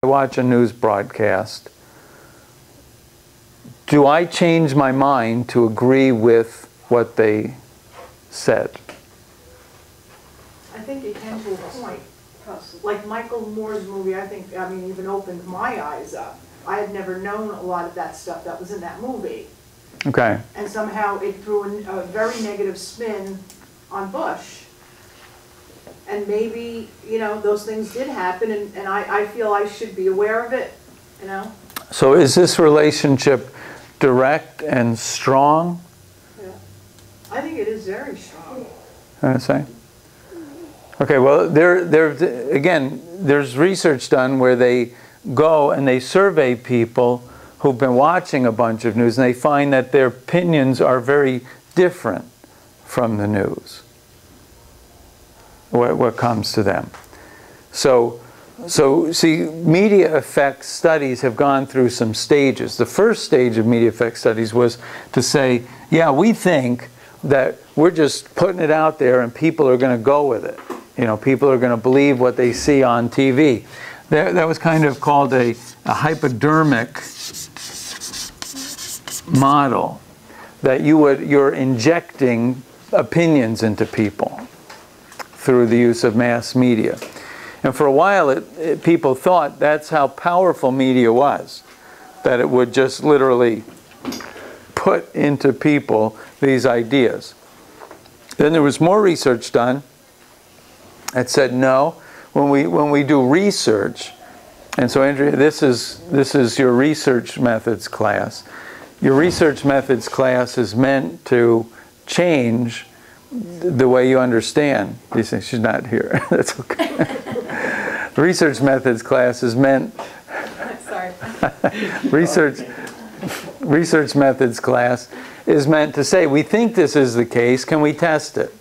watch a news broadcast, do I change my mind to agree with what they said? I think it came to a point. Like Michael Moore's movie, I mean, even opened my eyes up. I had never known a lot of that stuff that was in that movie. Okay. And somehow it threw a very negative spin on Bush. And maybe, you know, those things did happen, and I feel I should be aware of it, you know? So is this relationship direct and strong? Yeah. I think it is very strong. I say. Okay, well, again, there's research done where they go and they survey people who've been watching a bunch of news, and they find that their opinions are very different from the news, what comes to them. So see, media effects studies have gone through some stages. The first stage of media effects studies was to say, yeah, we think that we're just putting it out there and people are going to go with it. You know, people are going to believe what they see on TV. That was kind of called a hypodermic model, that you're injecting opinions into people through the use of mass media. And for a while, people thought that's how powerful media was, that it would just literally put into people these ideas. Then there was more research done that said no. When we do research, and so Andrea, this is your research methods class. Your research methods class is meant to change the way you understand these things. She's not here. That's okay. The research methods class is meant. Sorry. Research methods class is meant to say, we think this is the case. Can we test it?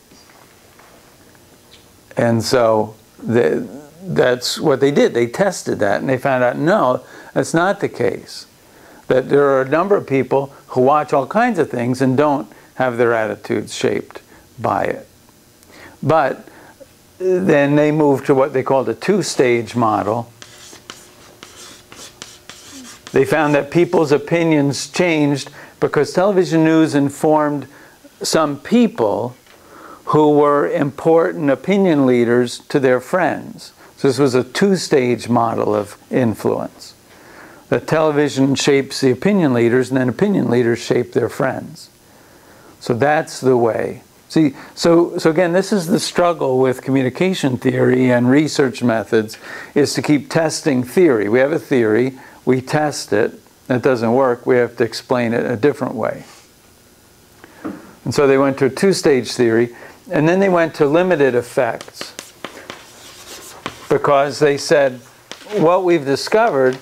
And so that's what they did. They tested that, and they found out, no, that's not the case. That there are a number of people who watch all kinds of things and don't have their attitudes shaped by it. But then they moved to what they called a two-stage model. They found that people's opinions changed because television news informed some people who were important opinion leaders to their friends. So this was a two-stage model of influence. That television shapes the opinion leaders, and then opinion leaders shape their friends. So that's the way. See, so again, this is the struggle with communication theory and research methods, is to keep testing theory. We have a theory, we test it, and it doesn't work, we have to explain it a different way. And so they went to a two-stage theory, and then they went to limited effects, because they said, what we've discovered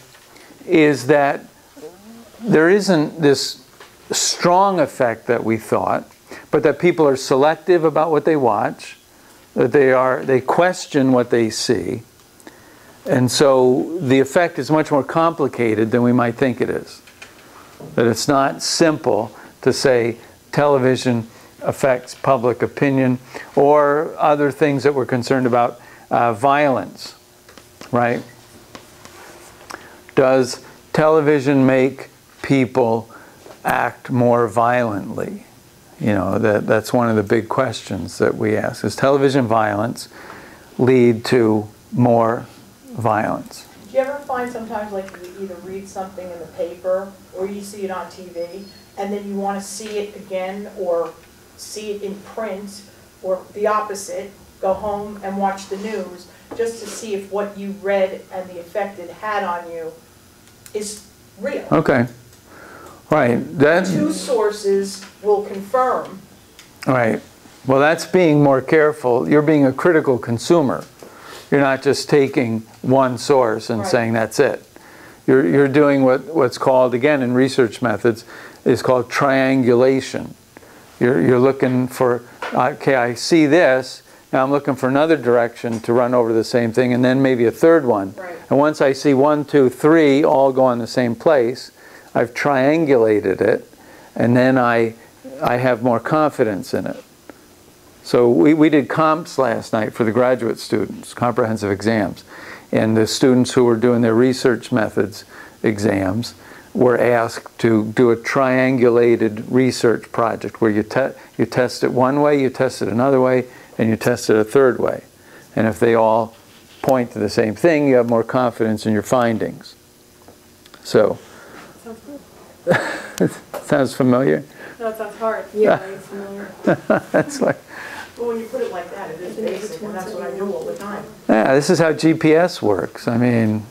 is that there isn't this strong effect that we thought, but that people are selective about what they watch, that they question what they see, and so the effect is much more complicated than we might think it is. That it's not simple to say television affects public opinion, or other things that we're concerned about, violence, right? Does television make people act more violently? You know, that's one of the big questions that we ask. Does television violence lead to more violence? Do you ever find sometimes, like, you either read something in the paper or you see it on TV, and then you want to see it again or see it in print, or the opposite, go home and watch the news just to see if what you read and the effect it had on you is real? Okay. Right. Two sources will confirm. Right. Well, that's being more careful. You're being a critical consumer. You're not just taking one source and saying that's it. You're doing what's called, again, in research methods, is called triangulation. You're looking for, okay, I see this, now I'm looking for another direction to run over the same thing, and then maybe a third one. Right. And once I see 1, 2, 3 all go in the same place, I've triangulated it, and then I have more confidence in it. So we did comps last night for the graduate students, comprehensive exams. And the students who were doing their research methods exams were asked to do a triangulated research project where you test it one way, you test it another way, and you test it a third way. And if they all point to the same thing, you have more confidence in your findings. So, Sounds good. sounds familiar? No, it sounds hard. Yeah, very familiar. That's like, Well, when you put it like that, it is basic, and that's what I do all the time. yeah, this is how GPS works. I mean,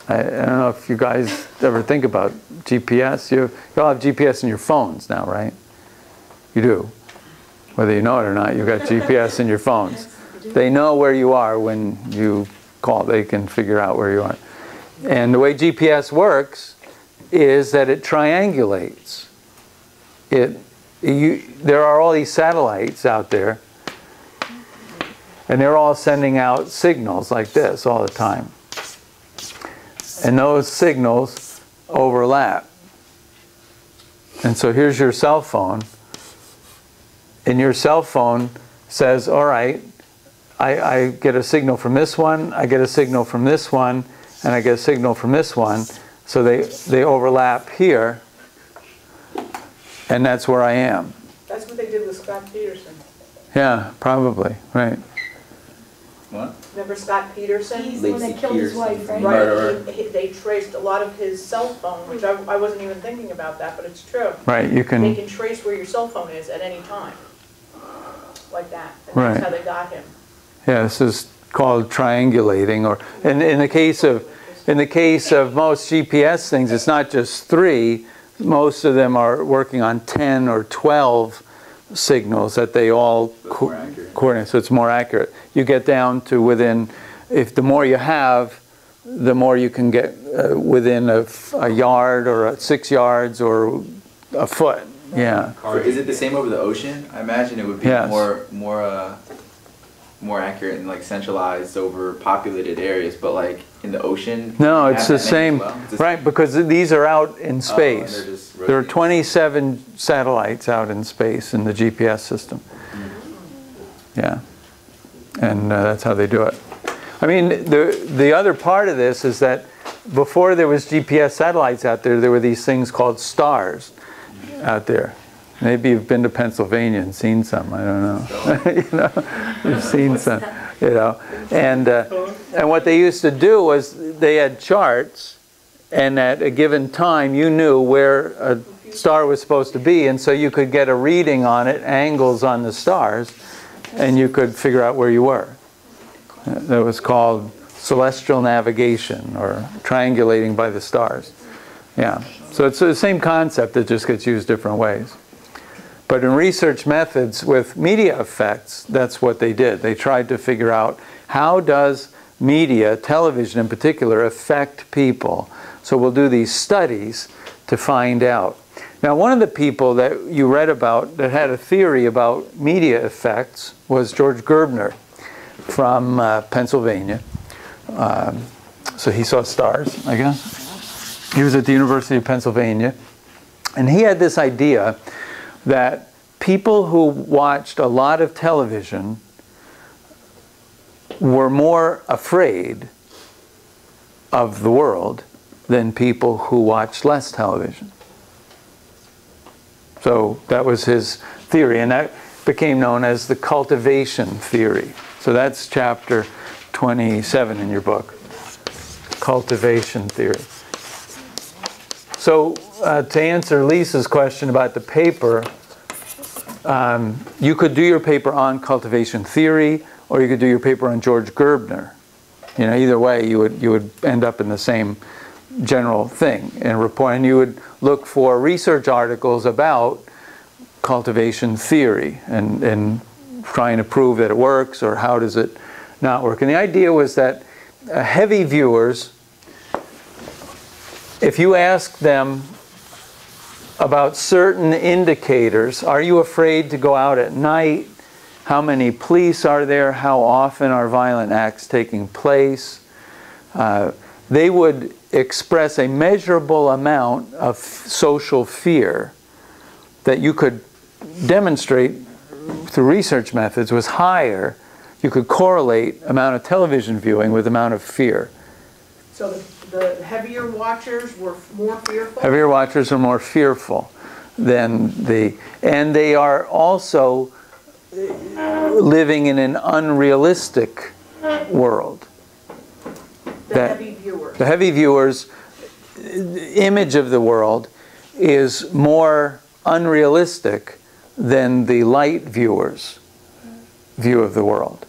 I don't know if you guys ever think about GPS. You all have GPS in your phones now, right? You do. Whether you know it or not, you've got GPS in your phones. They know where you are when you call. They can figure out where you are. And the way GPS works is that it triangulates. There are all these satellites out there, and they're all sending out signals like this all the time. And those signals overlap. And so here's your cell phone. And your cell phone says, all right, I get a signal from this one, I get a signal from this one, and I get a signal from this one. So they overlap here. And that's where I am. That's what they did with Scott Peterson. Yeah, probably, right. What? Remember Scott Peterson? He's the one that killed his wife, right? Right. They traced a lot of his cell phone, which I wasn't even thinking about that, but it's true. Right, you can. They can trace where your cell phone is at any time, like that. And Right. that's how they got him. Yeah, this is called triangulating, or in the case of most GPS things, it's not just 3. Most of them are working on 10 or 12 signals that they all coordinate, so it's more accurate. You get down to within, if the more you have, the more you can get within a yard or 6 yards or a foot. Yeah. Or is it the same over the ocean? I imagine it would be Yes. more accurate and like centralized over populated areas, but like in the ocean. No, you it's have the that many same, as well? It's the right? Because these are out in space. and they're just There are rotating. 27 satellites out in space in the GPS system. Yeah, and that's how they do it. I mean, the other part of this is that before there was GPS satellites out there, there were these things called stars out there. Maybe you've been to Pennsylvania and seen some. I don't know. You know, you've seen some. You know, and what they used to do was they had charts, and at a given time you knew where a star was supposed to be, and so you could get a reading on it, angles on the stars, and you could figure out where you were. That was called celestial navigation, or triangulating by the stars. Yeah. So it's the same concept, it just gets used different ways. But in research methods with media effects, that's what they did. They tried to figure out how does media, television in particular, affect people. So we'll do these studies to find out. Now, one of the people that you read about that had a theory about media effects was George Gerbner from Pennsylvania. So he saw stars, I guess. He was at the University of Pennsylvania. And he had this idea that people who watched a lot of television were more afraid of the world than people who watched less television. So that was his theory, and that became known as the cultivation theory. So that's chapter 27 in your book, cultivation theory. So to answer Lisa's question about the paper, you could do your paper on cultivation theory, or you could do your paper on George Gerbner. You know, either way, you would end up in the same general thing and report, and you would look for research articles about cultivation theory and trying to prove that it works, or how does it not work. And the idea was that heavy viewers, if you ask them about certain indicators, are you afraid to go out at night? How many police are there? How often are violent acts taking place? They would express a measurable amount of social fear that you could demonstrate through research methods was higher. you could correlate amount of television viewing with amount of fear. So the heavier watchers were more fearful? Heavier watchers are more fearful than and they are also living in an unrealistic world. The heavy viewers. The heavy viewers' image of the world is more unrealistic than the light viewers' view of the world.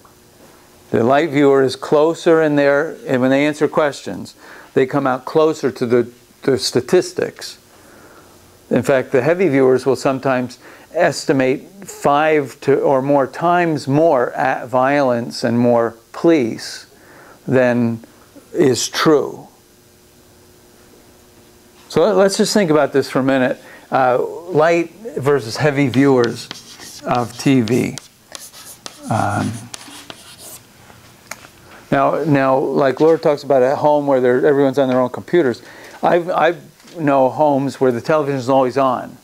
The light viewer is closer in there, and when they answer questions, they come out closer to the statistics. In fact, the heavy viewers will sometimes estimate 5 or more times more violence and more police than is true. So let's just think about this for a minute. Light versus heavy viewers of TV. Now, like Laura talks about at home where everyone's on their own computers. I know homes where the television is always on.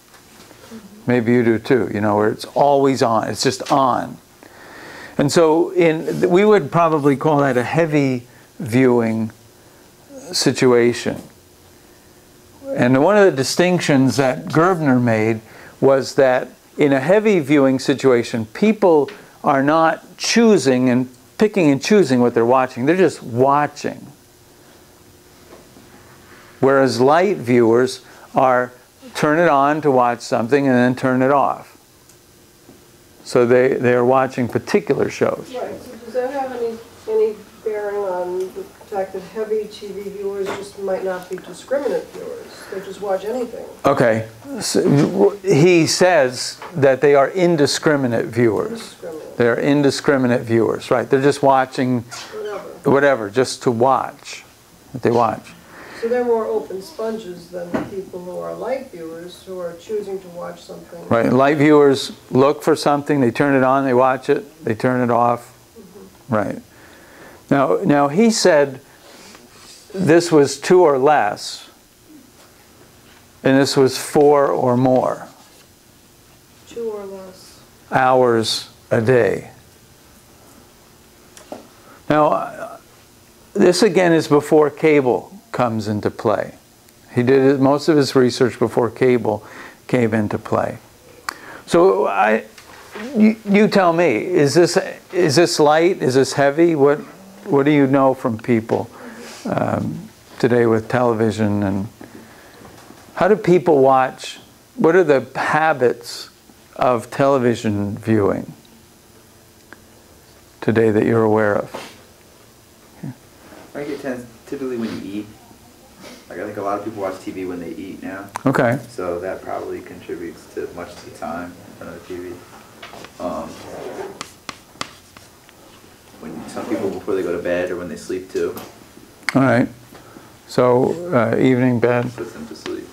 Maybe you do too. You know, where it's always on. It's just on. And so we would probably call that a heavy viewing situation. And one of the distinctions that Gerbner made was that in a heavy viewing situation, people are not choosing and picking and choosing what they're watching. They're just watching. Whereas light viewers are turn it on to watch something and then turn it off. So they are watching particular shows. Right. So does that have any bearing on the fact that heavy TV viewers just might not be discriminate viewers? They just watch anything. Okay. So he says that they are indiscriminate viewers. They are indiscriminate viewers, right? They're just watching whatever just to watch. What they watch. So they're more open sponges than the people who are light viewers who are choosing to watch something. Right. Light viewers look for something, they turn it on, they watch it, they turn it off. Mm-hmm. Right. Now he said this was 2 or less, and this was 4 or more. 2 or less hours a day. Now, this again is before cable comes into play. He did most of his research before cable came into play. So you tell me, is this light? Is this heavy? What do you know from people today with television, and how do people watch? What are the habits of television viewing today that you're aware of? I think it tends typically when you eat. Like I think a lot of people watch TV when they eat now. Okay. So that probably contributes to much of the time in front of the TV. When some people before they go to bed or when they sleep too. All right. So evening bed. Puts them to sleep.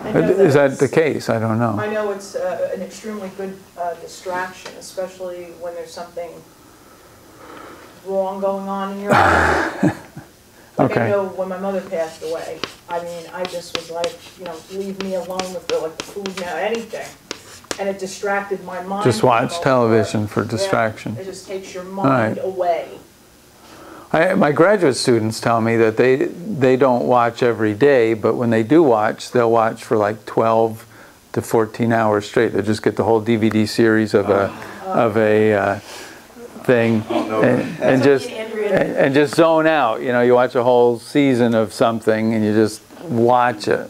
Is that the case? I don't know. I know it's an extremely good distraction, especially when there's something wrong going on in your life. Like Okay. I know when my mother passed away, I mean, I just was like, you know, leave me alone with the food now, anything. And it distracted my mind. Just watch television for distraction. Yeah, it just takes your mind away. My graduate students tell me that they don't watch every day, but when they do watch, they'll watch for like 12 to 14 hours straight. They'll just get the whole DVD series of a thing and just zone out. You know, you watch a whole season of something and you just watch it.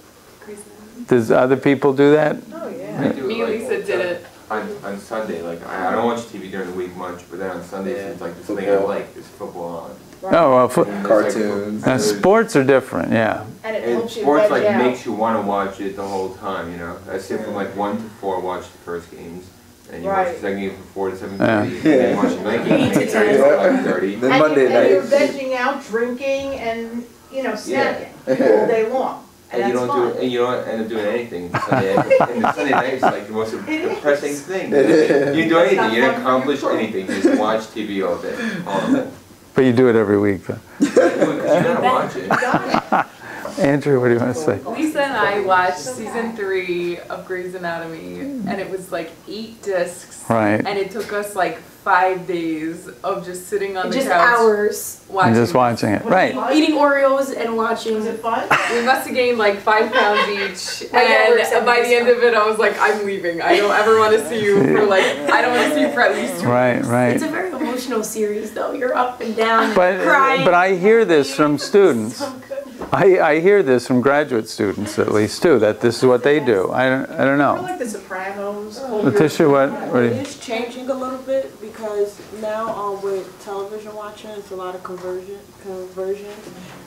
Does other people do that? Oh yeah. Me and Lisa did it. On Sunday, like I don't watch TV during the week much, but then on Sundays it's like this thing I like, there's football on. Right. Oh well, Cartoons. sports are different, yeah. And it And helps you sports veg like out. makes you want to watch it the whole time, you know. I say from like 1 to 4 watch the first games, and you watch Right. the second game from 4 to 7:30, Yeah. and then you watch the night game from 8:30 to 11:30. Then And Monday you're night. vegging out, drinking, and, you know, snacking all day long. And you that's don't fun. you don't end up doing anything Sunday. And the Sunday night is like the most depressing thing. You didn't do anything. You didn't accomplish anything. You just watch TV all day. But you do it every week, though. Because you gotta watch it. Got it. Andrew, what do you want to say? Lisa and I watched season 3 of Grey's Anatomy, and it was like 8 discs. Right. And it took us like 5 days of just sitting on the Just couch. hours. And Watching. just watching it. Right. Eating Oreos and watching. Was it fun? We must have gained like 5 pounds each, My dad works and at by the end of it, I was like, I'm leaving. I don't ever want to see you for like, I don't want to see you for at least 2 Right, weeks. right. It's a very emotional series, though. You're up and down, But crying. I hear this from students. So good. I hear this from graduate students at least too, that this is what they do. I don't I know. like The Sopranos. Letitia, what do you? It's changing a little bit because now with television watching, it's a lot of conversion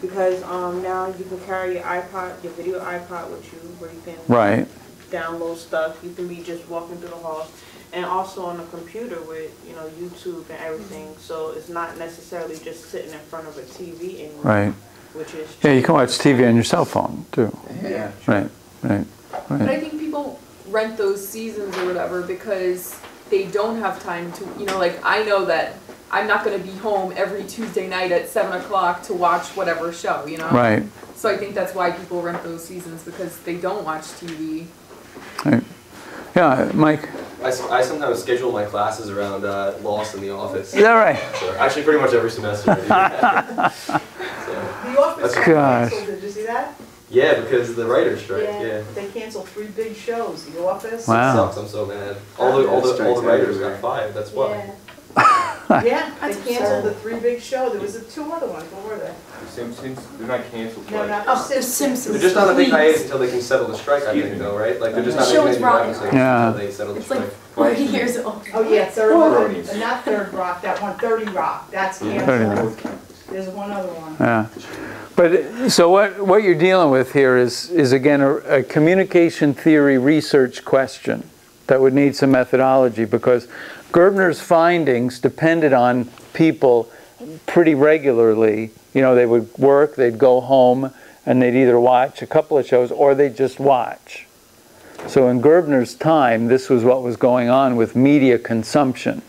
because now you can carry your iPod, your video iPod with you, where you can Right. download stuff. You can be just walking through the halls, and also on the computer with YouTube and everything. So it's not necessarily just sitting in front of a TV anymore. Right. Which is Yeah, you can watch TV on your cell phone too. Yeah. Right. Right. But I Right. think people rent those seasons or whatever because they don't have time to, like I know that I'm not going to be home every Tuesday night at 7 o'clock to watch whatever show, Right. So I think that's why people rent those seasons because they don't watch TV. Right. Yeah, Mike. I sometimes schedule my classes around Lost in the Office. Is that right? So actually, pretty much every semester. I do that. So, The Office got Gosh. canceled, did you see that? yeah, because of the writer's strike. Yeah. They canceled 3 big shows, The Office. Wow. Sucks. I'm so mad. All the Strikes writers everywhere. got fired. That's why. Yeah, they That's canceled absurd. the 3 big shows. There was 2 other ones, what were they? The Simpsons, they're not canceled. No, but- not Oh, The The Simpsons. Simpsons. They're just on a big Please. hiatus until they can settle the strike. I think, though, right? Like they're just not The show making is any wrong. episodes Yeah. until they settle the It's like strike. 40 years old. Oh, yeah, Bronies. not Third Rock, that one, 30 Rock, that's 30 canceled. Rock. There's one other one. Yeah. But so what you're dealing with here is again a communication theory research question that would need some methodology because Gerbner's findings depended on people pretty regularly. They would work, they'd go home, and they'd either watch a couple of shows or they'd just watch. So in Gerbner's time, this was what was going on with media consumption.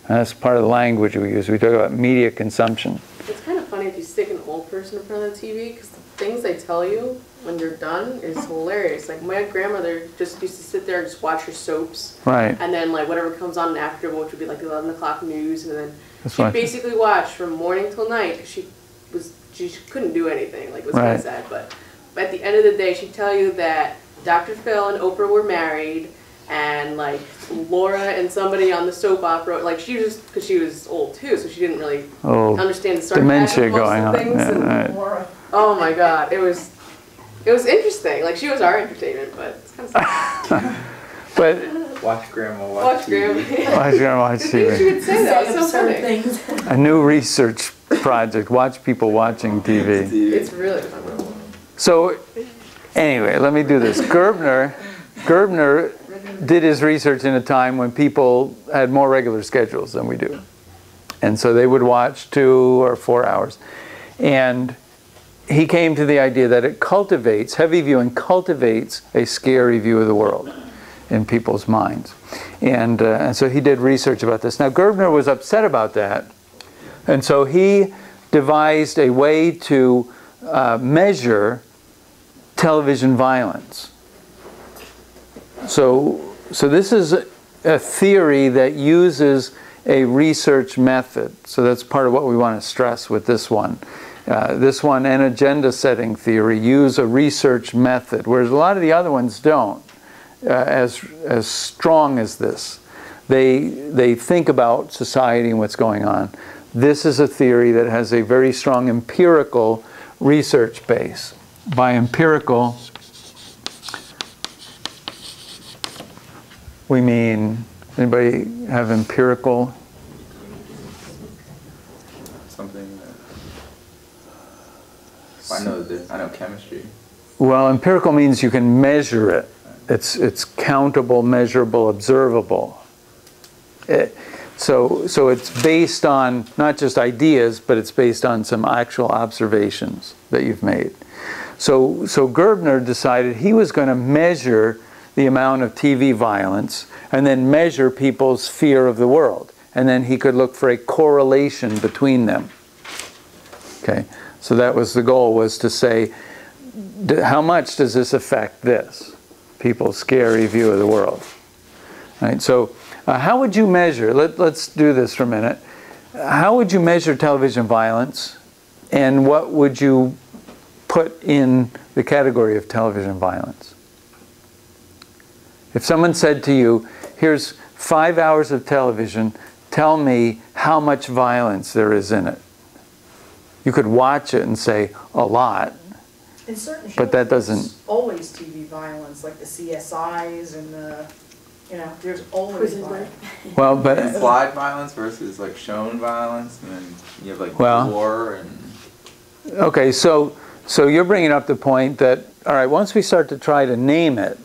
And that's part of the language we use. We talk about media consumption. It's kind of funny if you stick an old person in front of the TV because the things they tell you when you're done is hilarious. Like my grandmother just used to sit there and just watch her soaps. Right. And then like whatever comes on after, which would be like the 11 o'clock news, and then That's she'd right. basically watch from morning till night because she couldn't do anything. Like it was kind Right. of sad, but at the end of the day, she'd tell you that Dr. Phil and Oprah were married. And like Laura and somebody on the soap opera, like she was, because she was old too, so she didn't really understand the sarcasm dementia of most going of on. things. Yeah, And, right. Laura. oh my God, it was interesting. Like she was our entertainment, but it's kind of sad. But Watch Grandma Watch Graham. watch I think she TV. would say that. It's so Absurd funny. things. A new research project. Watch people watching TV. It's really fun. So anyway, let me do this. Gerbner did his research in a time when people had more regular schedules than we do. And so they would watch 2 or 4 hours. And he came to the idea that it cultivates, heavy viewing cultivates a scary view of the world in people's minds. And so he did research about this. Now Gerbner was upset about that. And so he devised a way to measure television violence. So this is a theory that uses a research method. So that's part of what we want to stress with this one. This one and agenda setting theory use a research method, whereas a lot of the other ones don't, as strong as this. They think about society and what's going on. This is a theory that has a very strong empirical research base. By empirical, we mean, anybody have empirical? Something I know chemistry. Well, empirical means you can measure it. It's countable, measurable, observable. So it's based on not just ideas, but it's based on some actual observations that you've made. So Gerbner decided he was going to measure the amount of TV violence and then measure people's fear of the world. And then he could look for a correlation between them. Okay, So that was the goal, was to say, how much does this affect this? People's scary view of the world. Right? So how would you measure, let's do this for a minute. How would you measure television violence, and what would you put in the category of television violence? If someone said to you, here's 5 hours of television, tell me how much violence there is in it. You could watch it and say, a lot. In certain shows, But that doesn't- there's always TV violence, like the CSIs and the, there's always Prison violence. Well, but Implied violence versus like shown violence, and then you have like Well- war and. okay, so you're bringing up the point that, all right, once we start to try to name it,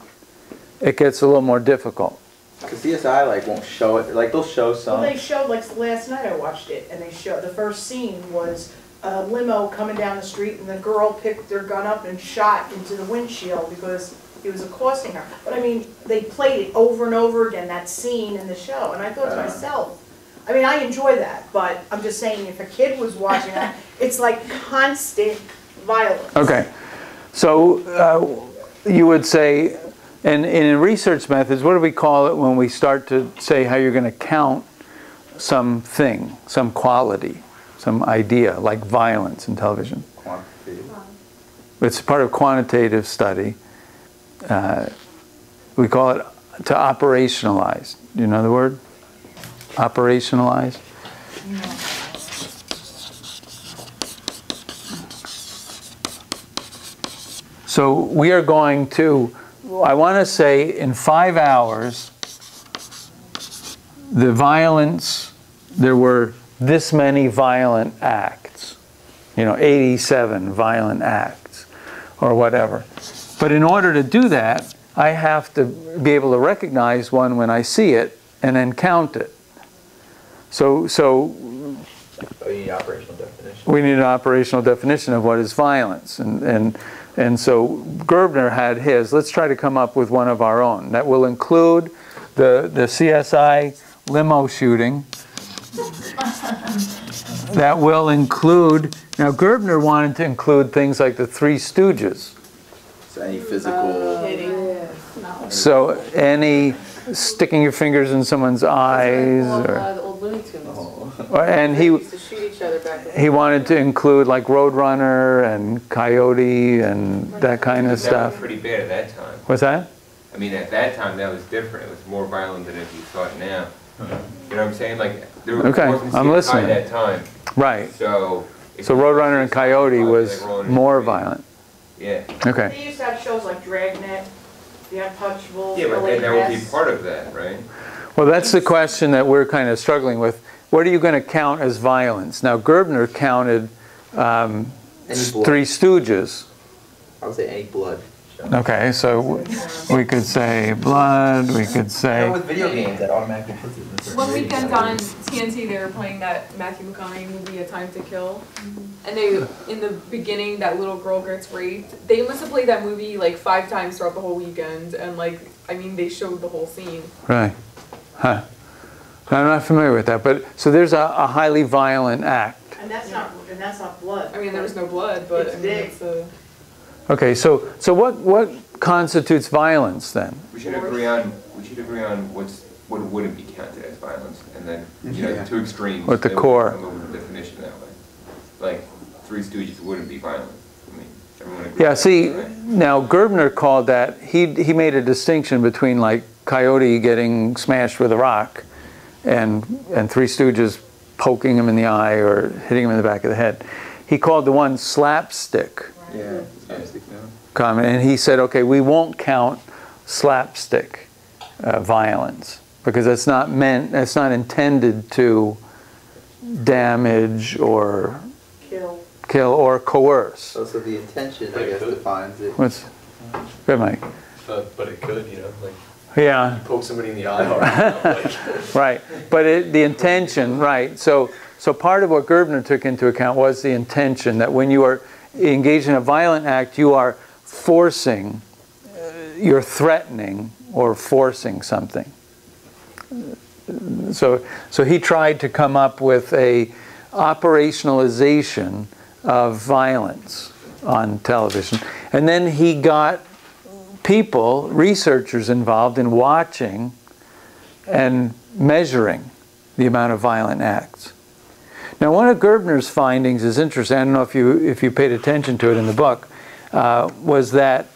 it gets a little more difficult. Because CSI like won't show it. Like they'll show some. Well, they showed, like last night I watched it, and they showed, the first scene was a limo coming down the street, and the girl picked their gun up and shot into the windshield because he was accosting her. But I mean, they played it over and over again, that scene in the show, and I thought to myself, I mean, I enjoy that, but I'm just saying, if a kid was watching that, it's like constant violence. Okay, so you would say, and in research methods, what do we call it when we start to say how you're going to count something, some quality, some idea, like violence in television? Quantitative. It's part of quantitative study. We call it to operationalize. Do you know the word? Operationalize? So we are going to, I want to say in 5 hours, the violence, there were this many violent acts. 87 violent acts or whatever. But in order to do that, I have to be able to recognize one when I see it and then count it. So Oh, you need operational definition. we need an operational definition of what is violence. And so Gerbner had his. Let's try to come up with one of our own. That will include the CSI limo shooting. That will include, now Gerbner wanted to include things like the Three Stooges. So any physical. So any sticking your fingers in someone's eyes, or, The old Looney Tunes. and They used to shoot each other back. he wanted to include like Roadrunner and Coyote and that kind of That was stuff. pretty bad at that time. What's that? I mean, at that time, that was different. It was more violent than if you saw it now. You know what I'm saying? Like, there Okay, wasn't I'm CSI listening. at that time. Right. So So Roadrunner and Coyote was more violent. Yeah. Okay. They used to have shows like Dragnet, The Untouchables, Yeah, but The then that would be Late part of that, right? Well, that's the question that we're kind of struggling with. What are you going to count as violence? Now, Gerbner counted Three Stooges. I would say any blood. Okay, so we could say blood, we could say... with video games, that automatically puts it in a certain One rating weekend category. on TNT, they were playing that Matthew McConaughey movie, A Time to Kill. And they, in the beginning, that little girl gets raped. They must have played that movie like 5 times throughout the whole weekend. And like, I mean, they showed the whole scene. Right. Huh. I'm not familiar with that, but so there's a highly violent act. And that's not blood. I mean, there was no blood, but It's I mean, big. it's a... Okay, so what constitutes violence then? We should agree on what wouldn't be counted as violence, and then two extremes. What the then we core. Come up with a definition that way. Like Three Stooges wouldn't be violent. I mean, everyone agrees. Yeah, on see, that, right? now Gerbner called that, he made a distinction between like Coyote getting smashed with a rock and Three Stooges poking him in the eye or hitting him in the back of the head. He called the one slapstick. Yeah, slapstick, yeah. Comment, and he said, okay, we won't count slapstick violence because it's not intended to damage or kill or coerce. So the intention, I guess, defines it. What's good, Mike? But it could, like Yeah, poke somebody in the eye. Or, right. But the intention, right? So part of what Gerbner took into account was the intention that when you are engaged in a violent act, you are forcing, you're threatening or forcing something. So he tried to come up with a operationalization of violence on television. And then he got people, researchers involved in watching and measuring the amount of violent acts. Now, one of Gerbner's findings is interesting. I don't know if you paid attention to it in the book, was that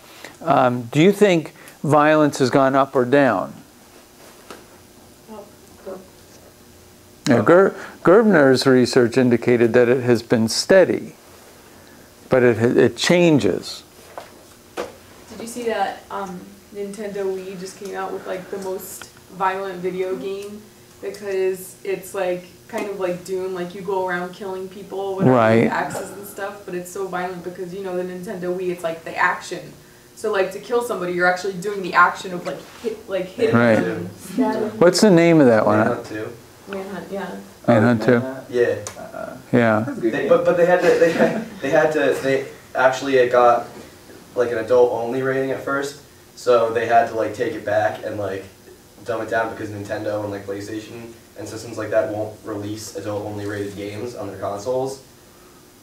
do you think violence has gone up or down? Now, Gerbner's research indicated that it has been steady, but it changes. Did you see that Nintendo Wii just came out with like the most violent video game? Because it's like kind of like Doom, like you go around killing people with axes and stuff, but it's so violent because you know the Nintendo Wii, it's like the action. So like to kill somebody, you're actually doing the action of hitting them. What's the name of that one? Manhunt 2. Manhunt, yeah. Manhunt 2? Yeah. Yeah. But they actually it got like an adult only rating at first, so they had to like take it back and like dumb it down because Nintendo and like PlayStation and systems like that won't release adult only rated games on their consoles.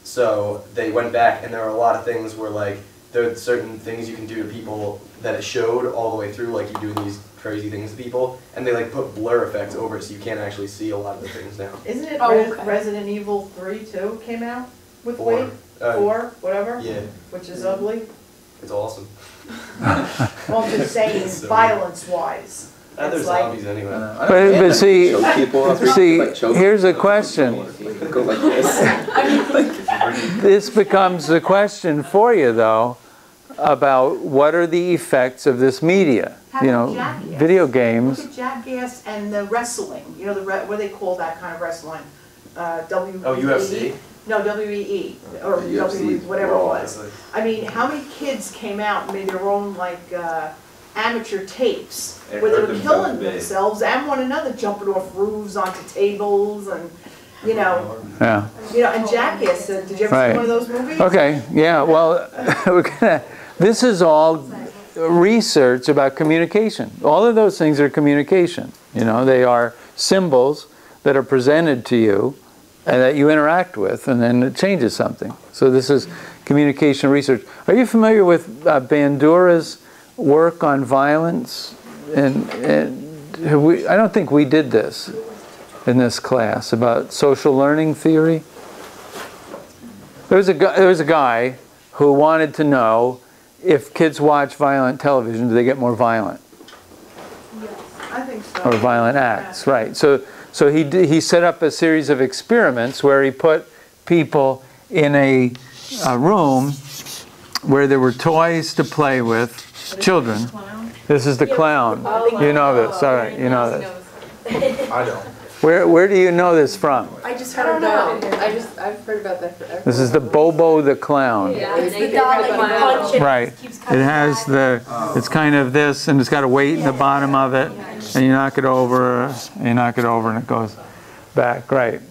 So they went back and there were a lot of things where like there are certain things you can do to people that it showed all the way through, like you doing these crazy things to people, and they like put blur effects over it so you can't actually see a lot of the things now. Isn't it okay. Resident Evil 3 too came out with 4. Wii? 4, whatever? Yeah. Which is ugly? It's awesome. Well, I'm just saying, So- violence-wise. There's It's like, zombies anyway. But see, Choke people. here's a question. Go like this. This becomes the question for you, though, about what are the effects of this media? How You about know, Jackass? video Look games. at Jackass and the wrestling. You know, what do they call that kind of wrestling? WWE? Oh, UFC? No, WWE, or UFC. whatever it was. I mean, how many kids came out and made their own, like, amateur tapes And where they hurt were themselves killing big. themselves and one another, jumping off roofs onto tables and, you know, Yeah. and Jackass, did you ever Right. see one of those movies? Okay, yeah, well, this is all research about communication. All of those things are communication. You know, they are symbols that are presented to you and that you interact with, and then it changes something. So this is communication research. Are you familiar with Bandura's work on violence? And I don't think we did this in this class about social learning theory. There was a guy who wanted to know if kids watch violent television, do they get more violent? I think so. Or violent acts, right. So he set up a series of experiments where he put people in a room where there were toys to play with, children. This is the clown. You know this, all right, you know this. I don't. Where do you know this from? I just heard about it. I've heard about that forever. This is the Bobo the Clown. Yeah, it's the doll that you punch and Right. it keeps It coming has back. it's kind of this, and it's got a weight in the bottom of it, and you knock it over, and it goes back. Right.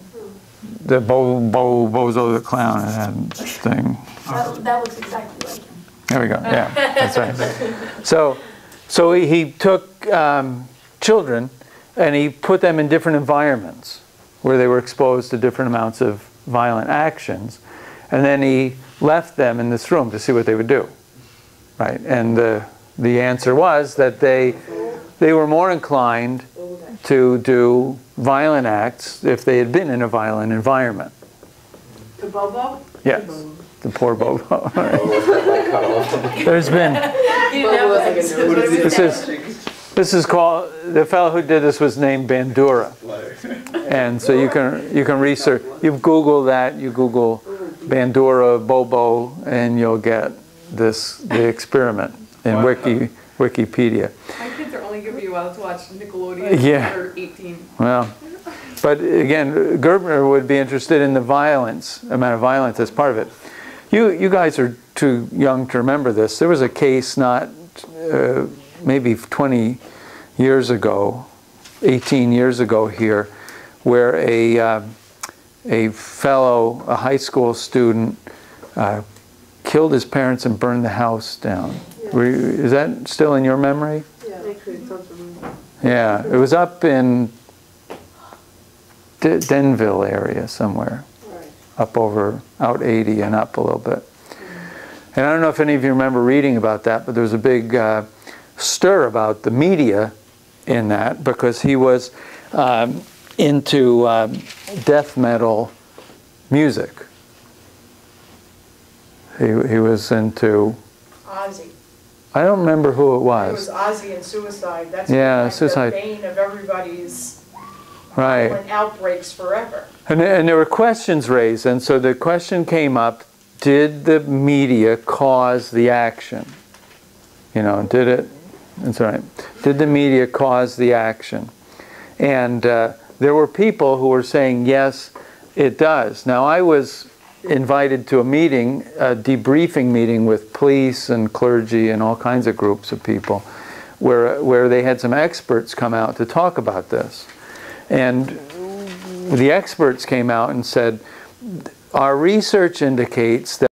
The Bozo the Clown thing. That looks exactly like him. There we go. Yeah, that's right. So he took children and he put them in different environments where they were exposed to different amounts of violent actions, and then he left them in this room to see what they would do. Right, and the answer was that they were more inclined to do violent acts if they had been in a violent environment. The Bobo? Yes, the poor Bobo. There's been. This is called, the fellow who did this was named Bandura. And so you can research, you Google that, you Google Bandura Bobo, and you'll get the experiment in Wikipedia. My kids are only going to be allowed to watch Nickelodeon Yeah. or 18. Well, but again, Gerbner would be interested in the violence, amount of violence as part of it. You guys are too young to remember this. There was a case not maybe 20 years ago, 18 years ago here, where a fellow, a high school student, killed his parents and burned the house down. Is that still in your memory? Yeah, it was up in Denville area somewhere. up over, out 80 and up a little bit. And I don't know if any of you remember reading about that, but there was a big stir about the media in that, because he was into death metal music. He was into... Ozzy. I don't remember who it It was. was Ozzy and suicide. That's Yeah, like suicide. the bane of everybody's Right. outbreaks forever. And there were questions raised, and so the question came up, did the media cause the action? You know, did it, that's right, did the media cause the action? And there were people who were saying, yes, it does. Now, I was invited to a meeting, a debriefing meeting with police and clergy and all kinds of groups of people, where they had some experts come out to talk about this. And the experts came out and said, our research indicates that